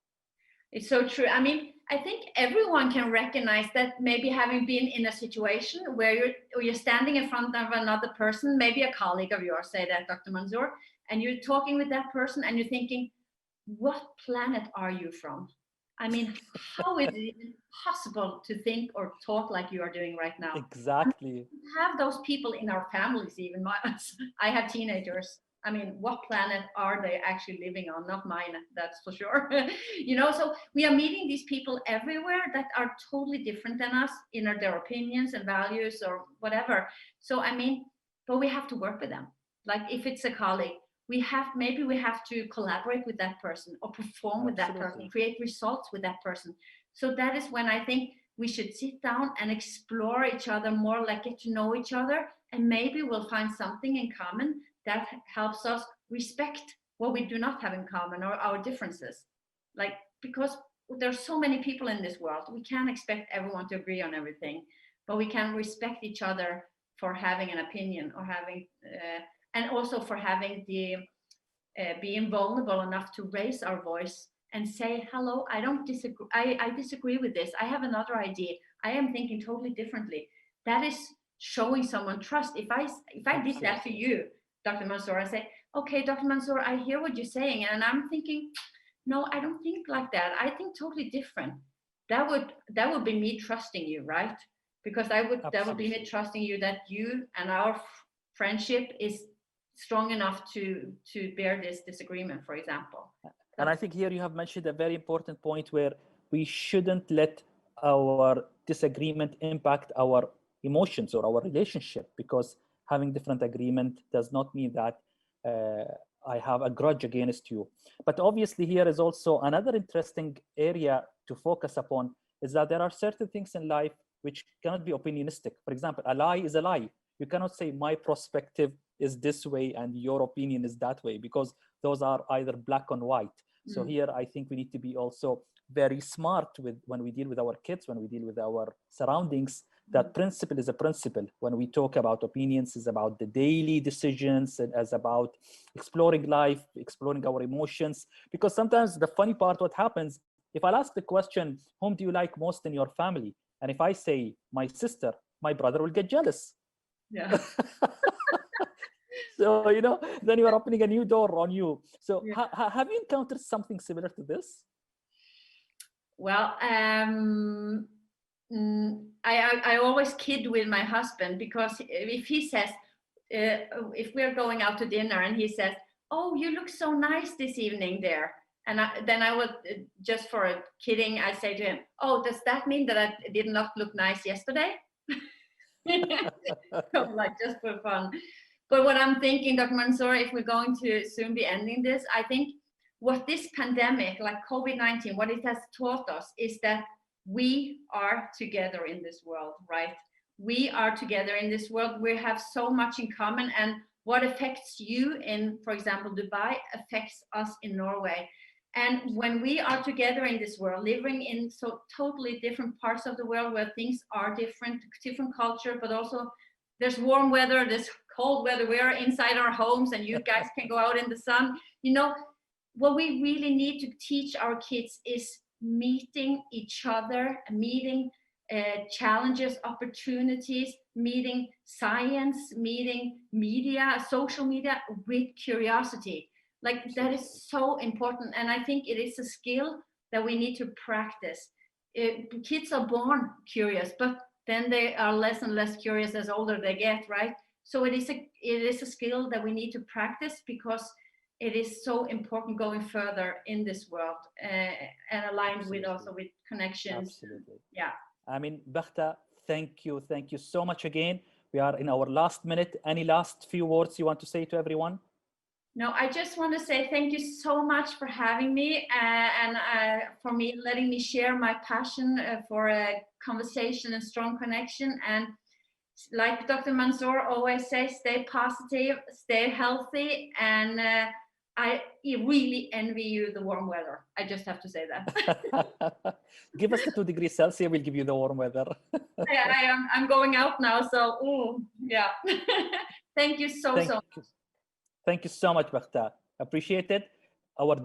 Speaker 5: It's so true. I mean, I think everyone can recognize that, maybe having been in a situation where you're standing in front of another person, maybe a colleague of yours, say that, Dr. Mansour, and you're talking with that person and you're thinking, what planet are you from? I mean, how is it even possible to think or talk like you are doing right now?
Speaker 4: Exactly.
Speaker 5: We have those people in our families, even. I have teenagers. I mean, what planet are they actually living on? Not mine, that's for sure. You know, so we are meeting these people everywhere that are totally different than us in their opinions and values or whatever. So, I mean, but we have to work with them. Like if it's a colleague, maybe we have to collaborate with that person or perform with that person, create results with that person. So that is when I think we should sit down and explore each other more, like get to know each other, and maybe we'll find something in common that helps us respect what we do not have in common or our differences. Like, because there's so many people in this world, we can't expect everyone to agree on everything, but we can respect each other for having an opinion or having and also for having the being vulnerable enough to raise our voice and say, hello, I don't disagree. I disagree with this. I have another idea. I am thinking totally differently. That is showing someone trust. If I did that to you, Dr. Mansour, I say, okay, Dr. Mansour, I hear what you're saying. And I'm thinking, no, I don't think like that. I think totally different. That would be me trusting you, right? Because that would be me trusting you that you and our friendship is strong enough to bear this disagreement, for example.
Speaker 4: And I think here you have mentioned a very important point where we shouldn't let our disagreement impact our emotions or our relationship, because having different agreement does not mean that I have a grudge against you. But obviously here is also another interesting area to focus upon, is that there are certain things in life which cannot be opinionistic. For example, a lie is a lie. You cannot say my perspective is this way and your opinion is that way, because those are either black and white. So here I think we need to be also very smart when we deal with our kids, when we deal with our surroundings, that principle is a principle. When we talk about opinions, is about the daily decisions, and as about exploring life, exploring our emotions. Because sometimes the funny part, what happens, if I'll ask the question, whom do you like most in your family? And if I say my sister, my brother will get jealous.
Speaker 5: Yeah.
Speaker 4: So, you know, then you are opening a new door on you. So have you encountered something similar to this?
Speaker 5: Well, I always kid with my husband, because if he says, if we're going out to dinner and he says, oh, you look so nice this evening there. And then I would, just for kidding, I say to him, oh, does that mean that I did not look nice yesterday? So, like, just for fun. But what I'm thinking, Dr. Mansour, if we're going to soon be ending this, I think what this pandemic, like COVID-19, what it has taught us is that we are together in this world, right? We are together in this world. We have so much in common, and what affects you in, for example, Dubai affects us in Norway. And when we are together in this world, living in so totally different parts of the world where things are different culture, but also there's warm weather, there's cold weather, we're inside our homes and you guys can go out in the sun. You know, what we really need to teach our kids is meeting each other, meeting challenges, opportunities, meeting science, meeting media, social media with curiosity. Like, that is so important. And I think it is a skill that we need to practice. Kids are born curious, but then they are less and less curious as older they get, right? So it is a skill that we need to practice, because it is so important going further in this world, and aligned with also with connections.
Speaker 4: Absolutely.
Speaker 5: Yeah.
Speaker 4: I mean, Bakhta, thank you so much again. We are in our last minute. Any last few words you want to say to everyone?
Speaker 5: No, I just want to say thank you so much for having me, and for me letting me share my passion for a conversation and strong connection. And like Dr. Mansour always says, stay positive, stay healthy, and I really envy you the warm weather. I just have to say that.
Speaker 4: Give us the 2 degrees Celsius, we'll give you the warm weather.
Speaker 5: I'm going out now, so ooh, yeah. Thank you so much.
Speaker 4: Thank you so much, Bakhta. Appreciate it. Our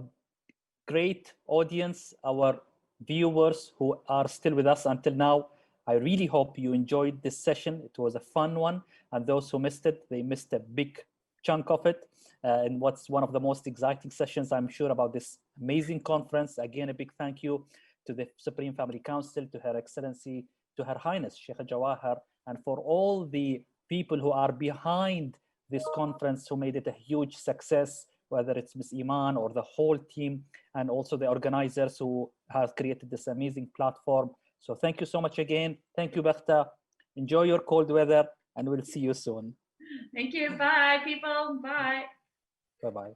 Speaker 4: great audience, our viewers who are still with us until now, I really hope you enjoyed this session. It was a fun one, and those who missed it, they missed a big chunk of it. And what's one of the most exciting sessions, I'm sure, about this amazing conference. Again, a big thank you to the Supreme Family Council, to Her Excellency, to Her Highness Sheikh Jawahar, and for all the people who are behind this conference who made it a huge success, whether it's Ms. Iman or the whole team, and also the organizers who have created this amazing platform. So thank you so much again. Thank you, Bakhta. Enjoy your cold weather, and we'll see you soon.
Speaker 5: Thank you. Bye, people. Bye.
Speaker 4: Bye-bye.